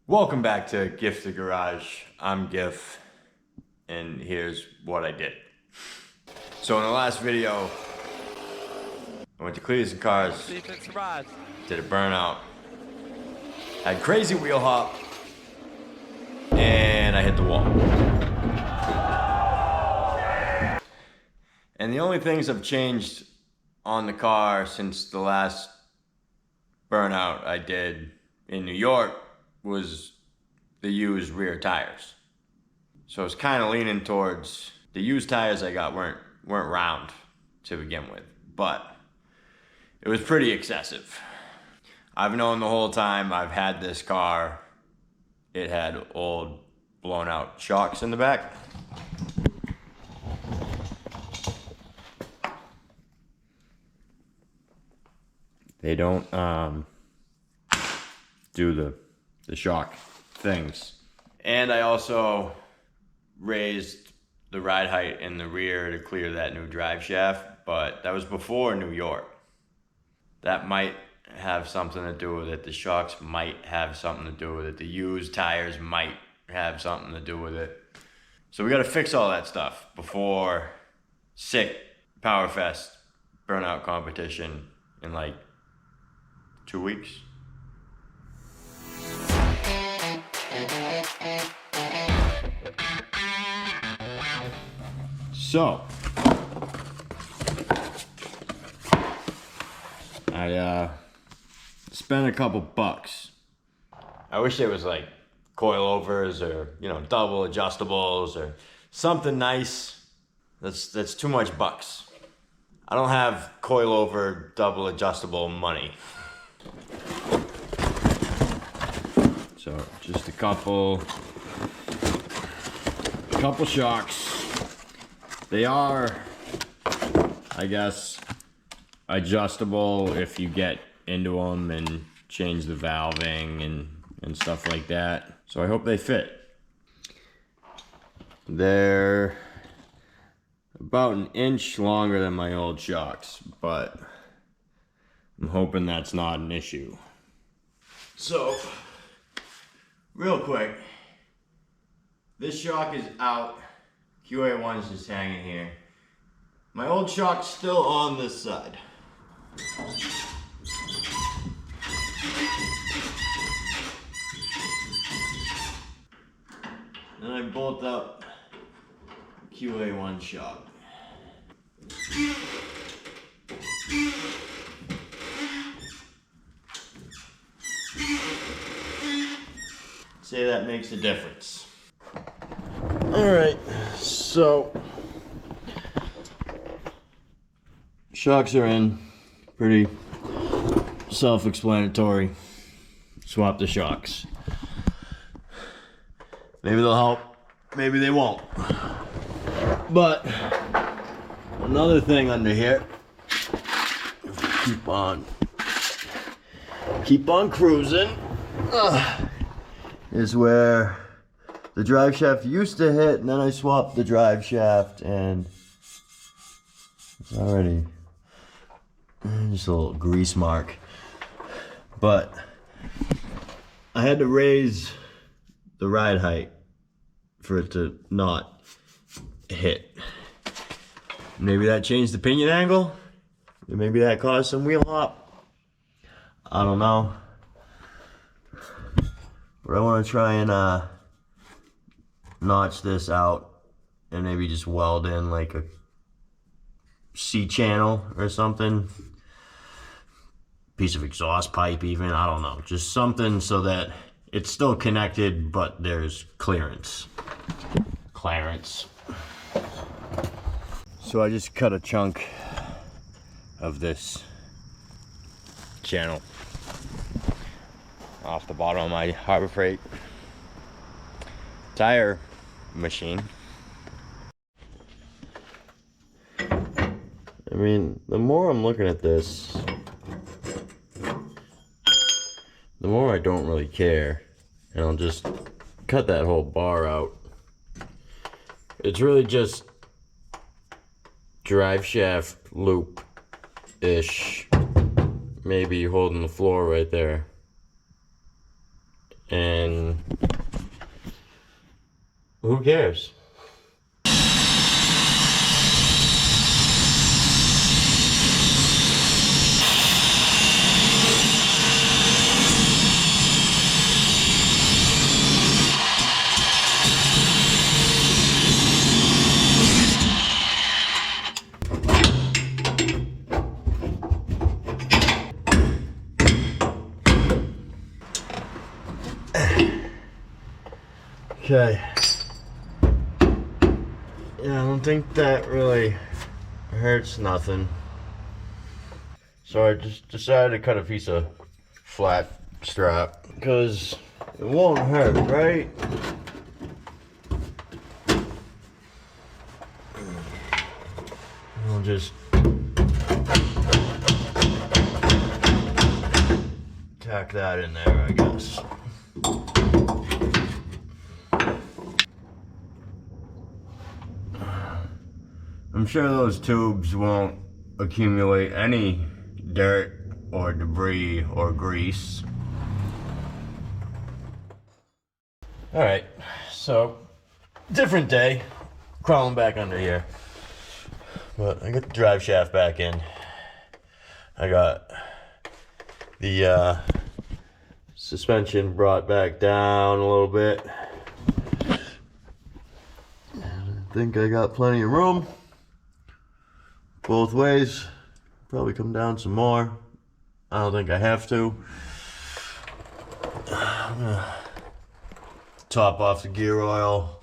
Welcome back to Gift the Garage. I'm Gif, and here's what I did. So in the last video, I went to Cletus and Cars, did a burnout, had crazy wheel hop, and I hit the wall. And the only things I've changed on the car since the last burnout I did in New York was the used rear tires. So I was kind of leaning towards the used tires I got weren't round to begin with, but it was pretty excessive. I've known the whole time I've had this car, it had old blown out shocks in the back. They don't do the shock things. And I also raised the ride height in the rear to clear that new drive shaft, but that was before New York. That might have something to do with it. The shocks might have something to do with it. The used tires might have something to do with it. So we gotta fix all that stuff before sick POWERFEST burnout competition in like 2 weeks. So, I spent a couple bucks. I wish there was like coilovers or, you know, double adjustables or something nice. That's too much bucks. I don't have coilover double adjustable money. So just a couple shocks. They are, I guess, adjustable if you get into them and change the valving and stuff like that. So I hope they fit. They're about an inch longer than my old shocks, but I'm hoping that's not an issue. So, real quick, this shock is out. QA1 is just hanging here. My old shock's still on this side. Then I bolt up QA1 shock. Say that makes a difference. Alright, so shocks are in. Pretty self-explanatory. Swap the shocks. Maybe they'll help, maybe they won't. But another thing under here, keep on cruising, is where the drive shaft used to hit, and then I swapped the drive shaft, and it's already just a little grease mark. But I had to raise the ride height for it to not hit. Maybe that changed the pinion angle. Maybe that caused some wheel hop. I don't know. But I want to try and notch this out and maybe just weld in like a C channel or something. Piece of exhaust pipe even, I don't know. Just something so that it's still connected but there's clearance. So I just cut a chunk of this channel off the bottom of my Harbor Freight tire machine. I mean, the more I'm looking at this, the more I don't really care, and I'll just cut that whole bar out. It's really just drive shaft loop-ish, maybe holding the floor right there. and who cares? Okay. Yeah, I don't think that really hurts nothing. So I just decided to cut a piece of flat strap because it won't hurt, right? I'll just tack that in there, I guess. I'm sure those tubes won't accumulate any dirt or debris or grease. All right, so different day, crawling back under here. But I got the drive shaft back in. I got the suspension brought back down a little bit. And I think I got plenty of room both ways. Probably come down some more. I don't think I have to. I'm gonna top off the gear oil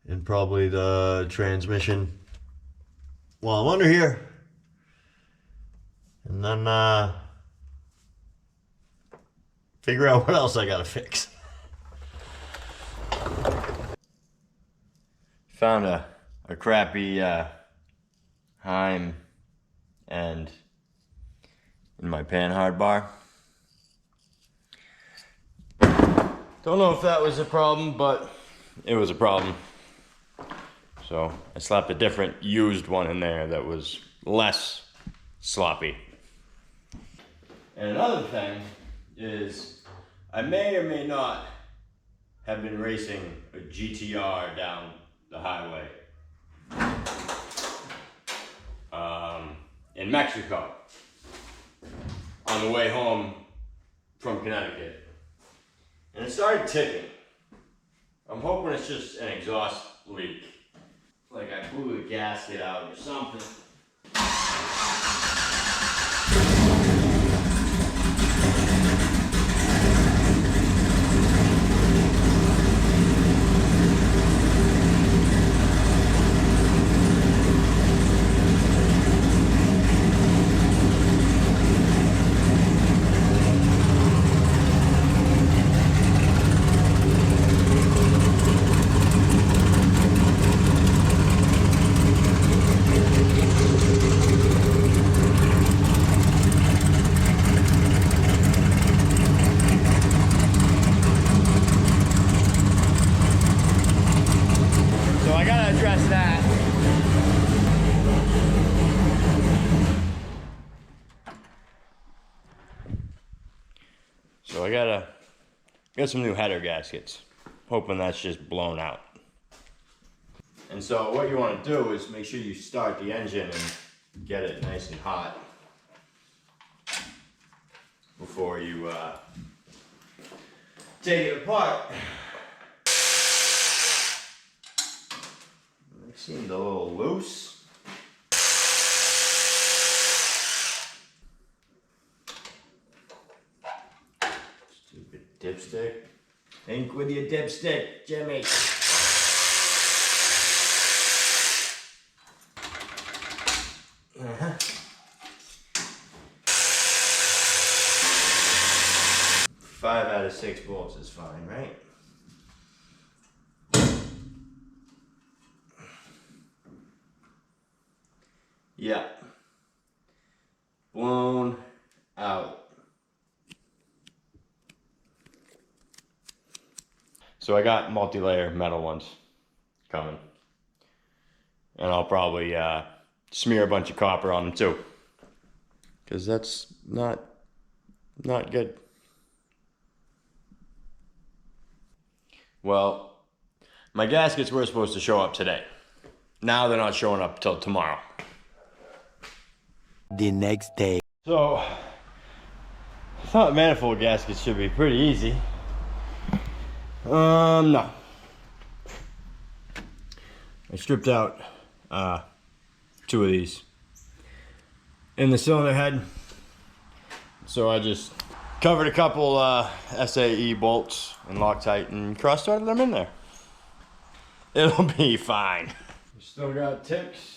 and probably the transmission while I'm under here. And then figure out what else I gotta fix. Found a crappy Heim end in my panhard bar. Don't know if that was a problem, but it was a problem. So I slapped a different used one in there that was less sloppy. And another thing is I may or may not have been racing a GTR down the highway in Mexico on the way home from Connecticut. And it started ticking. I'm hoping it's just an exhaust leak. Like I blew the gasket out or something. So I gotta address that. So I got some new header gaskets. Hoping that's just blown out. And so what you want to do is make sure you start the engine and get it nice and hot before you take it apart. It seemed a little loose. Stupid dipstick. Think with your dipstick, Jimmy. Uh-huh. 5 out of 6 bolts is fine, right? Yeah. Blown out. So I got multi-layer metal ones coming. And I'll probably smear a bunch of copper on them too. Because that's not good. Well, my gaskets were supposed to show up today. Now they're not showing up till tomorrow. The next day. So, I thought manifold gaskets should be pretty easy. No. I stripped out 2 of these in the cylinder head. So I just covered a couple SAE bolts and Loctite and cross-threaded them in there. It'll be fine. We still got ticks.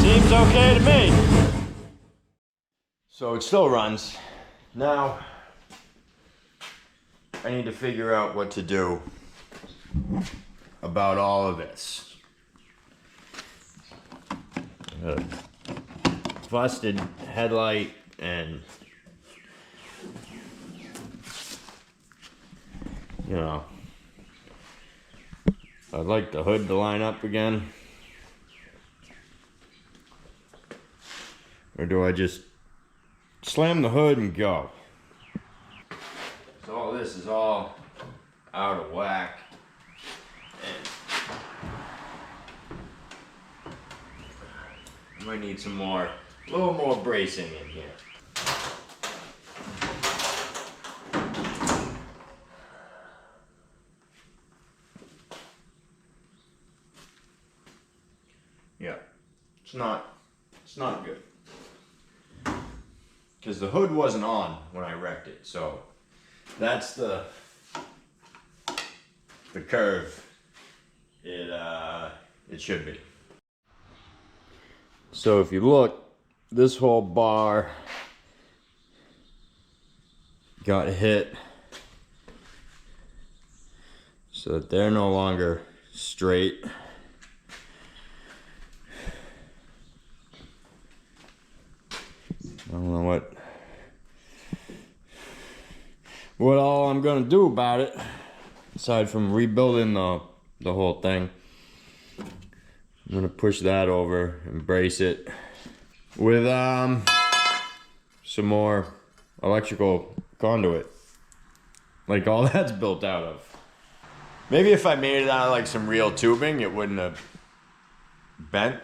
Seems okay to me. So it still runs. Now, I need to figure out what to do about all of this. Busted headlight and, you know, I'd like the hood to line up again. Or do I just slam the hood and go? So all this is all out of whack. And I might need some more, a little more bracing in here. Yeah, it's not good. Because the hood wasn't on when I wrecked it, so that's the curve it should be. So if you look, this whole bar got hit so that they're no longer straight. I don't know what all I'm gonna do about it, aside from rebuilding the whole thing. I'm gonna push that over and brace it with some more electrical conduit, like all that's built out of. Maybe if I made it out of like some real tubing, it wouldn't have bent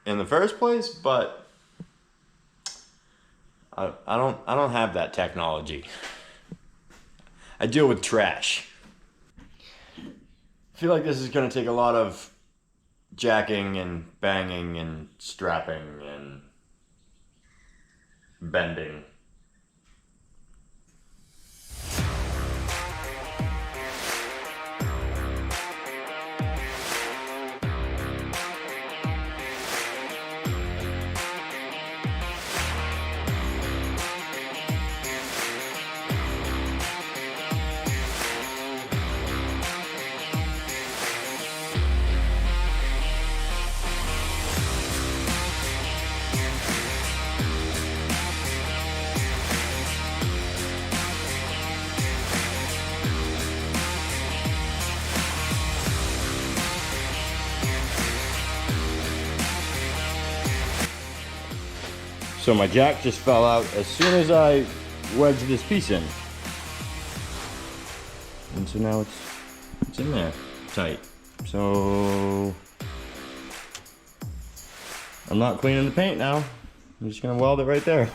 in the first place, but I don't have that technology. I deal with trash. I feel like this is gonna take a lot of jacking and banging and strapping and bending. So my jack just fell out as soon as I wedged this piece in. And so now it's in there tight. So I'm not cleaning the paint now. I'm just gonna weld it right there.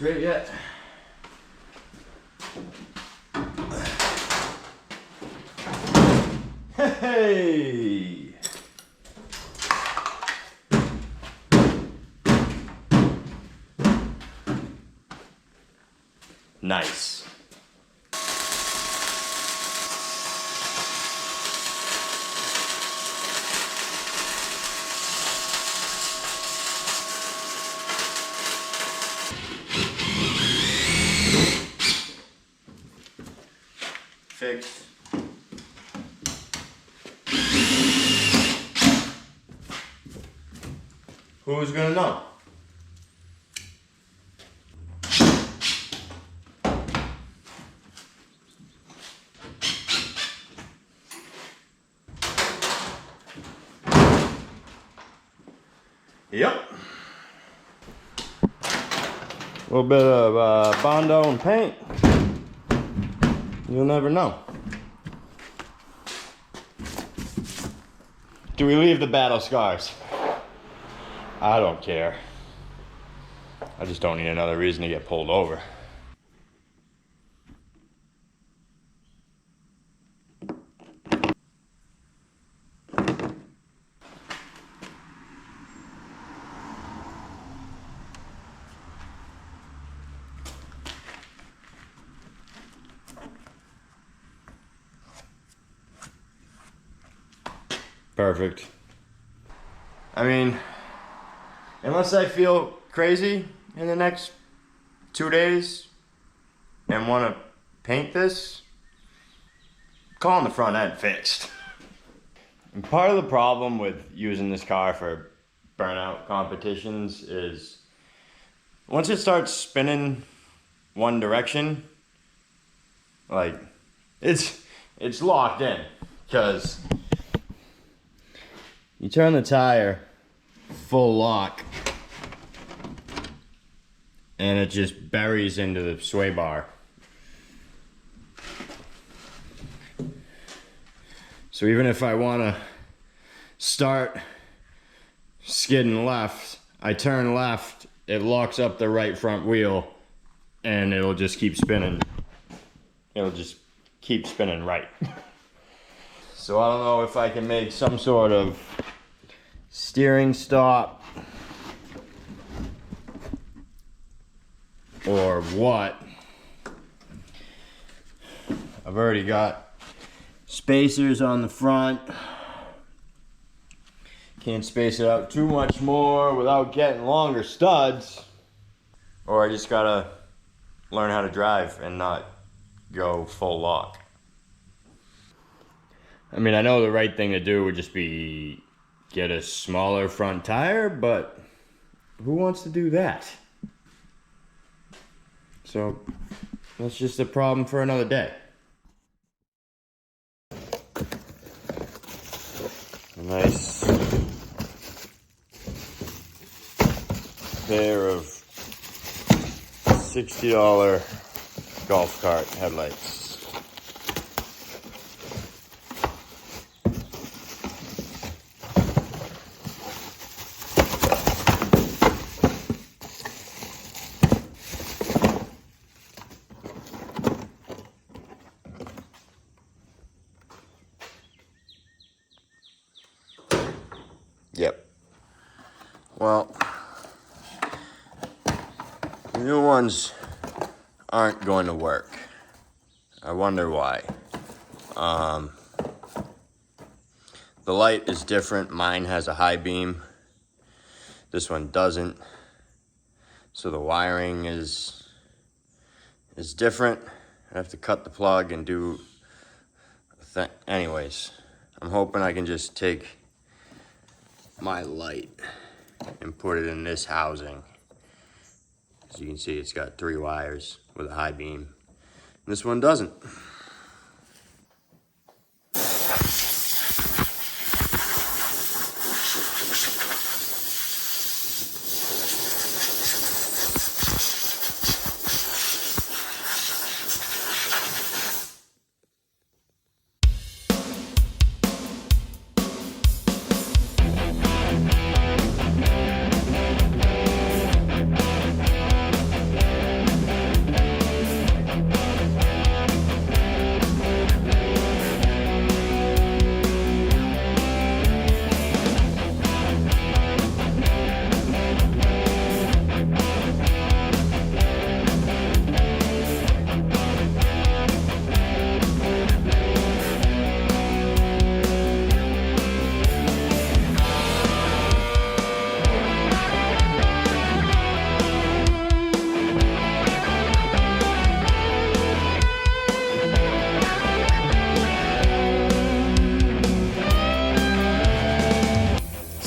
straight yet. Hey! Nice. Fixed. Who's gonna know? Yep. A little bit of Bondo and paint. You'll never know. Do we leave the battle scars? I don't care. I just don't need another reason to get pulled over. Perfect. I mean, unless I feel crazy in the next 2 days and want to paint this, calling the front end fixed. And part of the problem with using this car for burnout competitions is once it starts spinning one direction, like it's locked in, because you turn the tire full lock and it just buries into the sway bar. So even if I want to start skidding left, I turn left, it locks up the right front wheel, and it'll just keep spinning. It'll just keep spinning right. So I don't know if I can make some sort of steering stop or what. I've already got spacers on the front. Can't space it out too much more without getting longer studs. Or I just gotta learn how to drive and not go full lock. I mean, I know the right thing to do would just be get a smaller front tire, but who wants to do that? So that's just a problem for another day. A nice pair of $60 golf cart headlights. Yep. Well, the new ones aren't going to work. I wonder why. The light is different. Mine has a high beam. This one doesn't. So the wiring is different. I have to cut the plug and do a thing. Anyways, I'm hoping I can just take my light and put it in this housing. As you can see, it's got 3 wires with a high beam. This one doesn't.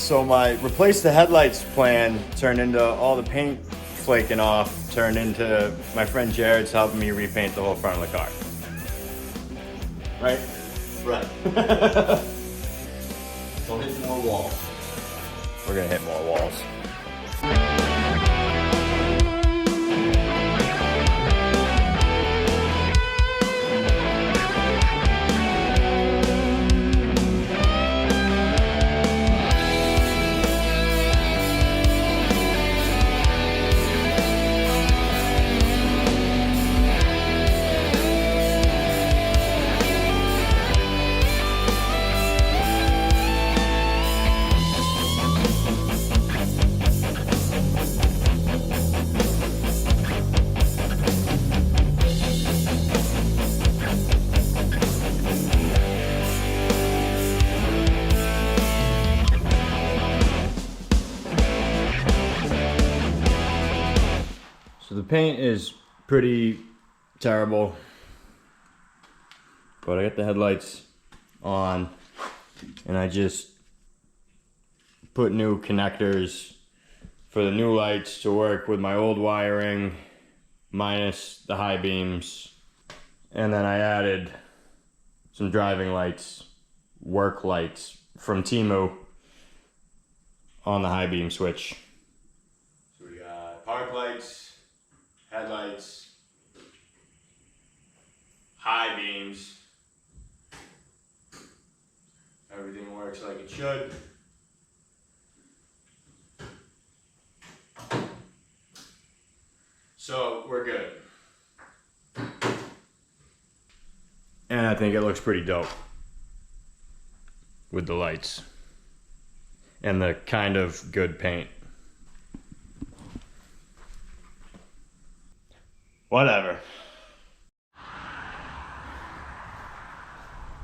So my replace the headlights plan turned into all the paint flaking off, turned into my friend Jared's helping me repaint the whole front of the car. Right? Right. So hit more walls. We're gonna hit more walls. So the paint is pretty terrible, but I got the headlights on and I just put new connectors for the new lights to work with my old wiring minus the high beams, and then I added some driving lights, work lights from Temu on the high beam switch. So we got park lights, headlights, high beams. Everything works like it should. So we're good. And I think it looks pretty dope with the lights and the kind of good paint. Whatever.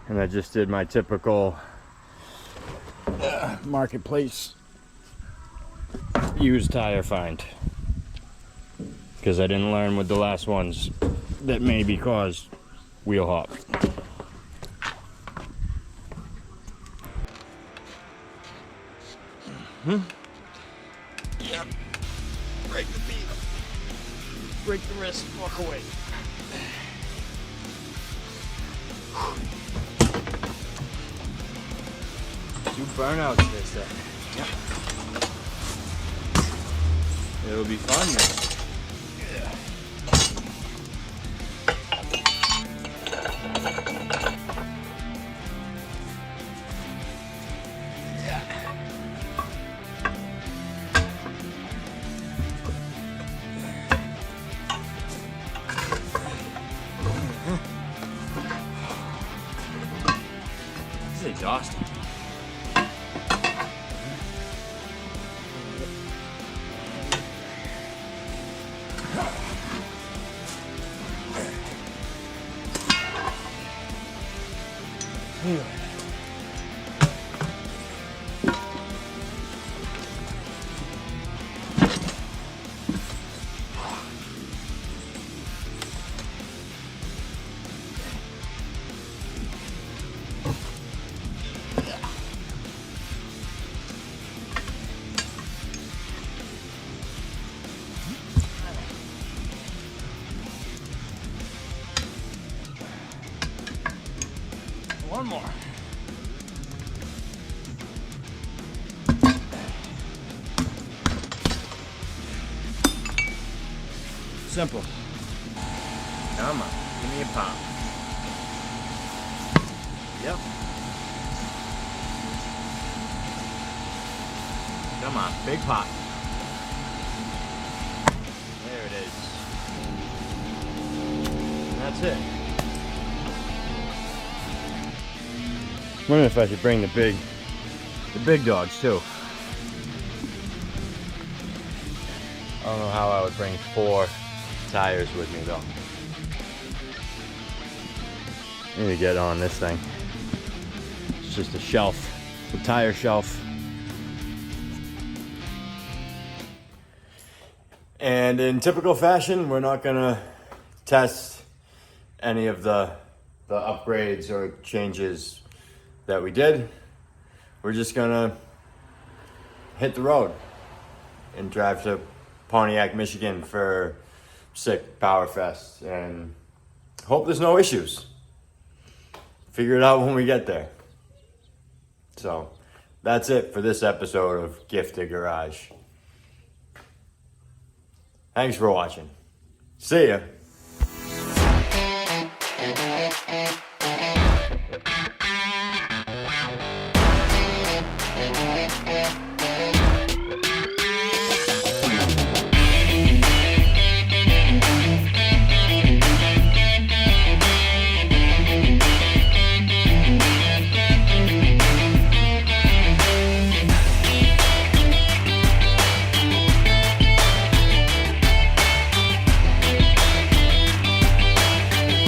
And I just did my typical marketplace used tire find, because I didn't learn with the last ones that maybe caused wheel hop. Yep. Break the beat. Break the wrist, walk away. Two burnouts, they say. Yep. It'll be fun, man. This is exhausting. One more. Simple. Come on, give me a pop. Yep. Come on, big pop. There it is. And that's it. I wonder if I should bring the big dogs too. I don't know how I would bring 4 tires with me though. I need to get on this thing. It's just a shelf, a tire shelf. And in typical fashion, we're not gonna test any of the upgrades or changes that we did. We're just gonna hit the road and drive to Pontiac, Michigan for sick POWERFEST, and hope there's no issues. Figure it out when we get there. So that's it for this episode of Gifted Garage. Thanks for watching. See ya.